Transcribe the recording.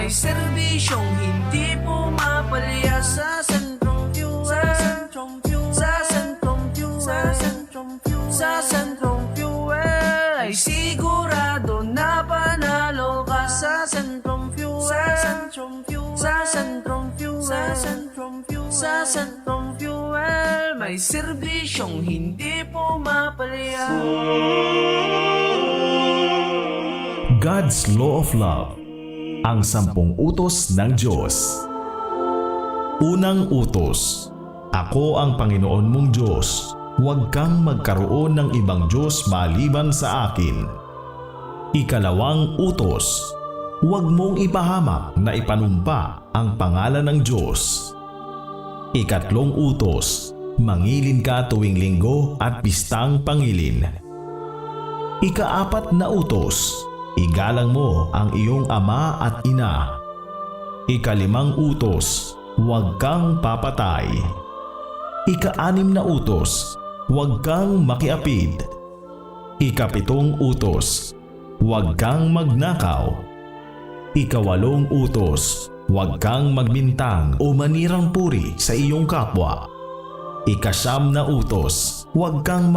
May serbisyong hindi pumapalya sa Centrum Fuel. Sa Centrum Fuel. Sa Centrum Fuel ay sigurado na panalo ka sa Centrum Fuel. Sa Centrum Fuel. Sa Centrum Fuel may serbisyong hindi pumapalya. God's Law of Love, ang 10 utos ng Diyos. Unang utos, ako ang Panginoon mong Diyos, huwag kang magkaroon ng ibang Diyos maliban sa akin. Ikalawang utos, huwag mong ipahamak na ipanumpa ang pangalan ng Diyos. Ikatlong utos, mangilin ka tuwing linggo at pistang pangilin. Ikaapat na utos, igalang mo ang iyong ama at ina. Ikalimang utos, huwag kang papatay. Ikaanim na utos, huwag kang makiapid. Ikapitong utos, huwag kang magnakaw. Ikawalong utos, huwag kang magbintang o manirang puri sa iyong kapwa. Ikasyam na utos, huwag kang